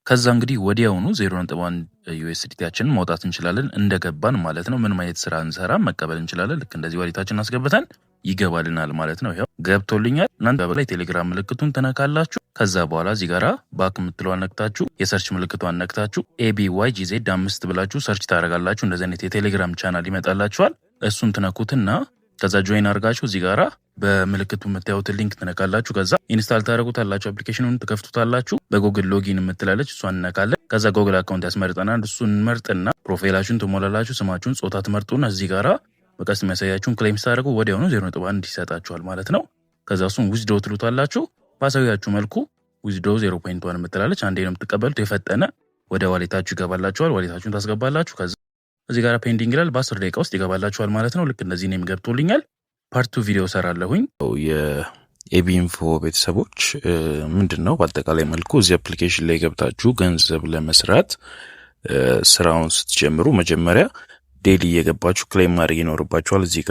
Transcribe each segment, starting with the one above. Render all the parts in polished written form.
ከዛ እንግዲህ ወዲያውኑ 0.1 USDTያችንን ማውጣት እንችላለን እንደገባን ማለት ነው። ምንም አይነት ስራ እንሰራ መቀበል እንችላለን። ልክ እንደዚህ ዋሌታችንን አስገብተን ይገባልናል ማለት ነው። ይሄው ገብቶልኛል። እናንተ በላይ ቴሌግራም ምልክቱን ትነካላችሁ። ከዛ በኋላ እዚህ ጋራ ባክ ምትለዋን ነክታችሁ የሰርች ምልክቷን ነክታችሁ ABYGZ 5 ብላችሁ ሰርች ታደርጋላችሁ። እንደዚህ አይነት የቴሌግራም ቻናል ይመጣላችኋል። እሱን ትነኩትና ከዛ ጆይን አድርጋችሁ እዚህ ጋራ በምልክቱ የምታዩት ሊንክ ትነካላችሁ። ከዛ ኢንስታል ታደርጉታላችሁ። አፕሊኬሽኑን ትከፍቱታላችሁ። በጉግል ሎጊን የምትላለች እሷን እንነካለን። ከዛ ጉግል አካውንት ያስመርጠናል። እሱን መርጥና ፕሮፋይላችሁን ትሞላላችሁ። ስማችሁን፣ ጾታ ትመርጡና እዚህ ጋራ በቀስ የሚያሳያችሁን ክሌም ስታደርጉ ወዲያውኑ 0.1 ይሰጣችኋል ማለት ነው። ከዛ እሱን ዊዝድሮ ትሉታላችሁ። ባሳያችሁ መልኩ ዊዝድሮ 0.1 የምትላለች አንዴ ነው የምትቀበሉት። የፈጠነ ወደ ዋሌታችሁ ይገባላችኋል። ዋሌታችሁን ታስገባላችሁ። ከዛ እዚህ ጋራ ፔንዲንግ ይላል። በ10 ደቂቃ ውስጥ ይገባላችኋል ማለት ነው። ልክ እንደዚህ ነው ገብቶልኛል። ፓርቱ ቪዲዮ ሰራለሁኝ። የኤቢ ኢንፎ ቤተሰቦች ምንድነው በአጠቃላይ መልኩ እዚህ አፕሊኬሽን ላይ ገብታችሁ ገንዘብ ለመስራት ስራውን ስትጀምሩ መጀመሪያ ዴሊ እየገባችሁ ክሌም ማድረግ ይኖርባችኋል። እዚህ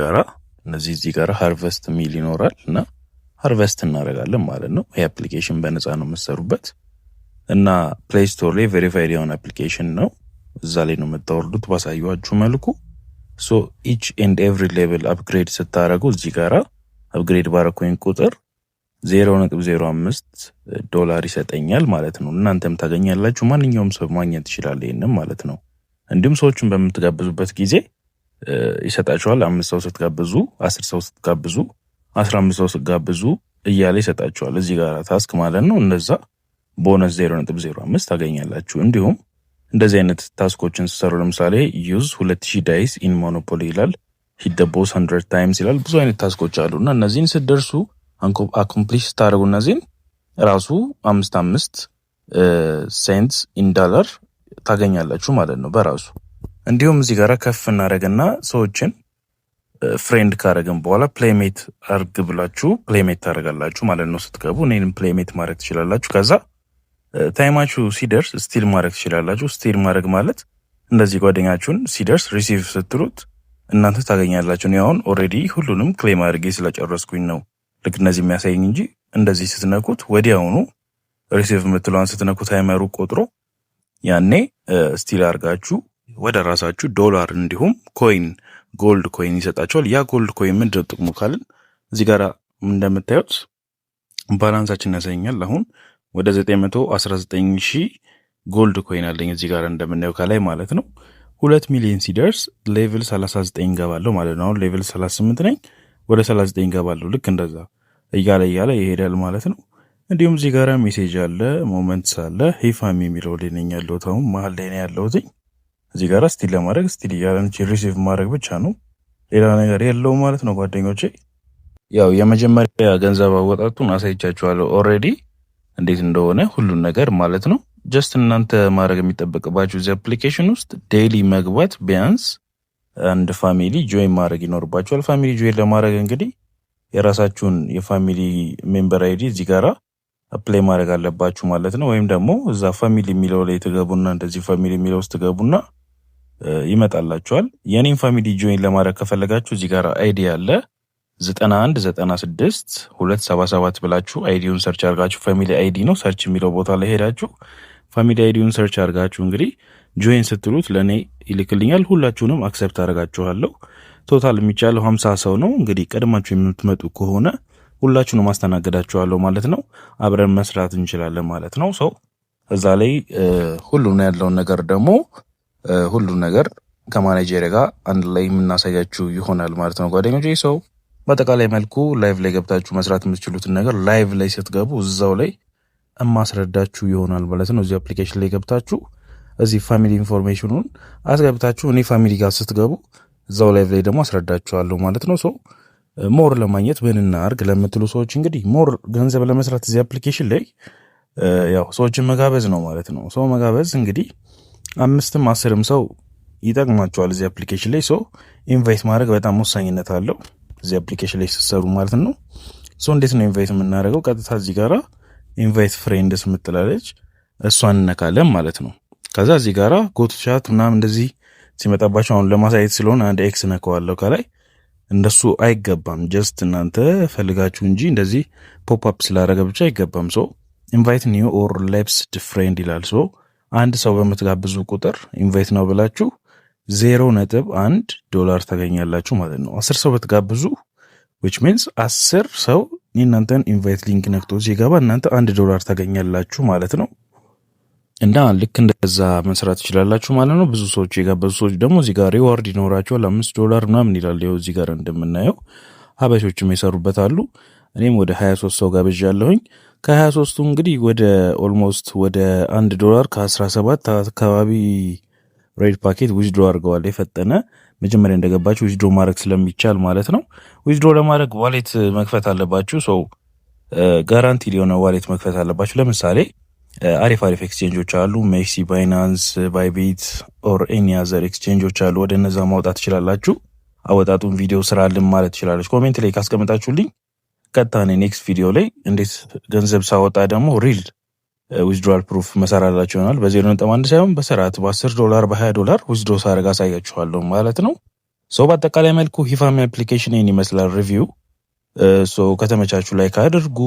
ጋራ ሃርቨስት ሚል ይኖራል እና ሃርቨስት እናደርጋለን ማለት ነው። ይህ አፕሊኬሽን በነፃ ነው የምትሰሩበት እና ፕሌይ ስቶር ላይ ቬሪፋይድ የሆነ አፕሊኬሽን ነው። እዛ ላይ ነው የምታወርዱት ባሳየኋችሁ መልኩ። ሶ ኢች ኤንድ ኤቭሪ ሌቭል አፕግሬድ ስታደርጉ እዚህ ጋራ አፕግሬድ ባረኩኝ ቁጥር $0.05 ይሰጠኛል ማለት ነው። እናንተም ታገኛላችሁ። ማንኛውም ሰው ማግኘት ይችላል ይሄንን ማለት ነው። እንዲሁም ሰዎችን በምትጋብዙበት ጊዜ ይሰጣችኋል። 5 ሰው ስትጋብዙ፣ 10 ሰው ስትጋብዙ፣ 15 ሰው ስትጋብዙ እያለ ይሰጣችኋል። እዚህ ጋራ ታስክ ማለት ነው። እነዛ ቦነስ 0.05 ታገኛላችሁ። እንዲሁም እንደዚህ አይነት ታስኮችን ሲሰሩ ለምሳሌ ዩዝ 2000 ዳይስ ኢን ሞኖፖሊ ይላል። ሂት ዘ ቦስ 100 ታይምስ ይላል። ብዙ አይነት ታስኮች አሉና እነዚህን ስትደርሱ አኮምፕሊሽ ስታደርጉ እነዚህን ራሱ 5 ሴንትስ ኢን ዶላር ታገኛላችሁ ማለት ነው በራሱ። እንዲሁም እዚህ ጋራ ከፍ እናደርግና ሰዎችን ፍሬንድ ካረግን በኋላ ፕሌይሜት አርግ ብላችሁ ፕሌይሜት ታደርጋላችሁ ማለት ነው። ስትገቡ እኔንም ፕሌይሜት ማድረግ ትችላላችሁ። ከዛ ታይማችሁ ሲደርስ ስቲል ማድረግ ትችላላችሁ። ስቲል ማድረግ ማለት እንደዚህ ጓደኛችሁን ሲደርስ ሪሲቭ ስትሉት እናንተ ታገኛላችሁ። እኔ አሁን ኦልሬዲ ሁሉንም ክሌም አድርጌ ስለጨረስኩኝ ነው ልክ እነዚህ የሚያሳይኝ እንጂ እንደዚህ ስትነኩት ወዲያውኑ ሪሲቭ የምትለዋን ስትነኩ ታይመሩ ቆጥሮ ያኔ ስቲል አድርጋችሁ ወደ ራሳችሁ ዶላር እንዲሁም ኮይን ጎልድ ኮይን ይሰጣችኋል። ያ ጎልድ ኮይን ምንድን ነው ጥቅሙ ካልን እዚህ ጋር እንደምታዩት ባላንሳችን ያሳየኛል። አሁን ወደ 919,000 ጎልድ ኮይን አለኝ እዚህ ጋር እንደምናየው ከላይ ማለት ነው። 2 ሚሊዮን ሲደርስ ሌቭል 39 ገባለሁ ማለት ነው። አሁን ሌቭል 38 ነኝ፣ ወደ 39 ገባለሁ። ልክ እንደዛ እያለ ይሄዳል ማለት ነው። እንዲሁም እዚህ ጋር ሜሴጅ አለ፣ ሞመንትስ አለ። ሂፋሚ የሚለው ላይ ነኝ ያለሁት፣ አሁን መሀል ላይ ነው ያለሁት። እዚህ ጋር ስቲል ለማድረግ ስቲል እያለን ሪሲቭ ማድረግ ብቻ ነው፣ ሌላ ነገር የለውም ማለት ነው ጓደኞቼ። ያው የመጀመሪያ ገንዘብ አወጣጡን አሳይቻችኋለሁ ኦልሬዲ እንዴት እንደሆነ ሁሉን ነገር ማለት ነው። ጀስት እናንተ ማድረግ የሚጠበቅባችሁ እዚህ አፕሊኬሽን ውስጥ ዴይሊ መግባት፣ ቢያንስ አንድ ፋሚሊ ጆይን ማድረግ ይኖርባችኋል። ፋሚሊ ጆይን ለማድረግ እንግዲህ የራሳችሁን የፋሚሊ ሜምበር አይዲ እዚህ ጋራ አፕላይ ማድረግ አለባችሁ ማለት ነው። ወይም ደግሞ እዛ ፋሚሊ የሚለው ላይ ትገቡና እንደዚህ ፋሚሊ የሚለው ውስጥ ትገቡና ይመጣላችኋል። የኔን ፋሚሊ ጆይን ለማድረግ ከፈለጋችሁ እዚህ ጋራ አይዲ አለ 9196 ብላችሁ አይዲውን ሰርች አድርጋችሁ ፋሚሊ አይዲ ነው ሰርች የሚለው ቦታ ላይ ሄዳችሁ ፋሚሊ አይዲውን ሰርች አድርጋችሁ እንግዲህ ጆይን ስትሉት ለኔ ይልክልኛል። ሁላችሁንም አክሰፕት አድርጋችኋለሁ። ቶታል የሚቻለው 50 ሰው ነው። እንግዲህ ቀድማችሁ የምትመጡ ከሆነ ሁላችሁንም ማስተናገዳችኋለሁ ማለት ነው። አብረን መስራት እንችላለን ማለት ነው። ሰው እዛ ላይ ሁሉም ያለውን ነገር ደግሞ ሁሉም ነገር ከማኔጀር ጋር አንድ ላይ የምናሳያችሁ ይሆናል ማለት ነው ጓደኞቼ። ሰው በአጠቃላይ መልኩ ላይቭ ላይ ገብታችሁ መስራት የምትችሉትን ነገር ላይቭ ላይ ስትገቡ እዛው ላይ እማስረዳችሁ ይሆናል ማለት ነው። እዚህ አፕሊኬሽን ላይ ገብታችሁ እዚህ ፋሚሊ ኢንፎርሜሽኑን አስገብታችሁ እኔ ፋሚሊ ጋር ስትገቡ እዛው ላይቭ ላይ ደግሞ አስረዳችኋለሁ ማለት ነው። ሰው ሞር ለማግኘት ምን እናድርግ ለምትሉ ሰዎች እንግዲህ ሞር ገንዘብ ለመስራት እዚህ አፕሊኬሽን ላይ ያው ሰዎችን መጋበዝ ነው ማለት ነው። ሰው መጋበዝ እንግዲህ 5ም 10ም ሰው ይጠቅማቸዋል እዚህ አፕሊኬሽን ላይ። ሰው ኢንቫይት ማድረግ በጣም ወሳኝነት አለው እዚህ አፕሊኬሽን ላይ ስትሰሩ ማለት ነው። ሰው እንዴት ነው ኢንቫይት የምናደርገው? ቀጥታ እዚህ ጋራ ኢንቫይት ፍሬንድስ የምትላለች እሷን እነካለን ማለት ነው። ከዛ እዚህ ጋራ ጎቱ ቻት ምናምን እንደዚህ ሲመጣባቸው አሁን ለማሳየት ስለሆነ አንድ ኤክስ ነካዋለሁ ከላይ። እንደሱ አይገባም፣ ጀስት እናንተ ፈልጋችሁ እንጂ እንደዚህ ፖፕ አፕ ስላደረገ ብቻ አይገባም። ሶ ኢንቫይት ኒው ኦር ሌፕስድ ፍሬንድ ይላል። ሶ አንድ ሰው በምትጋብዙ ቁጥር ኢንቫይት ነው ብላችሁ $0.1 ታገኛላችሁ ማለት ነው። 10 ሰው ብትጋብዙ which means 10 ሰው የእናንተን ኢንቫይት ሊንክ ነክቶ ሲገባ እናንተ $1 ታገኛላችሁ ማለት ነው። እና ልክ እንደዛ መስራት ትችላላችሁ ማለት ነው። ብዙ ሰዎች የጋበዙ ሰዎች ደግሞ እዚህ ጋር ሪዋርድ ይኖራቸዋል። $5 ምናምን ይላል። ይኸው እዚህ ጋር እንደምናየው ሀበሾችም የሰሩበት አሉ። እኔም ወደ 23 ሰው ጋብዣለሁኝ። ከ23ቱ እንግዲህ ወደ ኦልሞስት ወደ $1 ከ17 አካባቢ ሬድ ፓኬት ዊዝድሮ አድርገዋል። የፈጠነ መጀመሪያ እንደገባችሁ ዊዝድሮ ማድረግ ስለሚቻል ማለት ነው። ዊዝድሮ ለማድረግ ዋሌት መክፈት አለባችሁ። ሰው ጋራንቲ ሊሆነ ዋሌት መክፈት አለባችሁ። ለምሳሌ አሪፍ ኤክስቼንጆች አሉ። ሜክሲ፣ ባይናንስ፣ ባይቢት ኦር ኤኒ አዘር ኤክስቼንጆች አሉ። ወደ እነዛ ማውጣት ትችላላችሁ። አወጣጡን ቪዲዮ ስራልን ማለት ትችላለች። ኮሜንት ላይ ካስቀመጣችሁልኝ ቀጥታ ኔክስት ቪዲዮ ላይ እንዴት ገንዘብ ሳወጣ ደግሞ ሪል ዊዝድሮዋል ፕሩፍ መሰራላችሁ ይሆናል። በ0.1 ሳይሆን በስርዓት $10 $20 ዊዝድሮ ሳረጋ አሳያችኋለሁ ማለት ነው። ሰው በአጠቃላይ መልኩ ሂፋሚ አፕሊኬሽን ይህን ይመስላል ሪቪው። ከተመቻችሁ ላይክ አድርጉ፣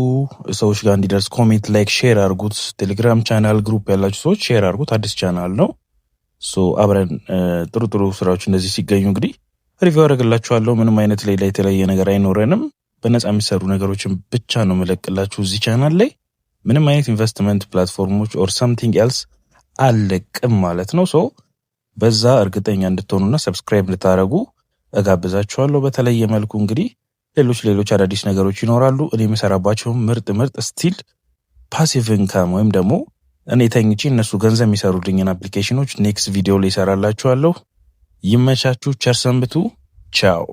ሰዎች ጋር እንዲደርስ ኮሜንት፣ ላይክ፣ ሼር አድርጉት። ቴሌግራም ቻናል ግሩፕ ያላችሁ ሰዎች ሼር አድርጉት። አዲስ ቻናል ነው። አብረን ጥሩ ስራዎች እንደዚህ ሲገኙ እንግዲህ ሪቪው አደርግላችኋለሁ። ምንም አይነት ሌላ የተለየ ነገር አይኖረንም። በነፃ የሚሰሩ ነገሮችን ብቻ ነው መለቅላችሁ እዚህ ቻናል ላይ። ምንም አይነት ኢንቨስትመንት ፕላትፎርሞች ኦር ሰምቲንግ ኤልስ አልለቅም ማለት ነው። በዛ እርግጠኛ እንድትሆኑና ሰብስክራይብ እንድታደርጉ እጋብዛችኋለሁ። በተለየ መልኩ እንግዲህ ሌሎች አዳዲስ ነገሮች ይኖራሉ። እኔ የምሰራባቸው ምርጥ ስቲል ፓሲቭ ኢንካም ወይም ደግሞ እኔ ተኝቼ እነሱ ገንዘብ የሚሰሩልኝን አፕሊኬሽኖች ኔክስት ቪዲዮ ላይ ይሰራላችኋለሁ። ይመቻችሁ። ቸር ሰንብቱ። ቻው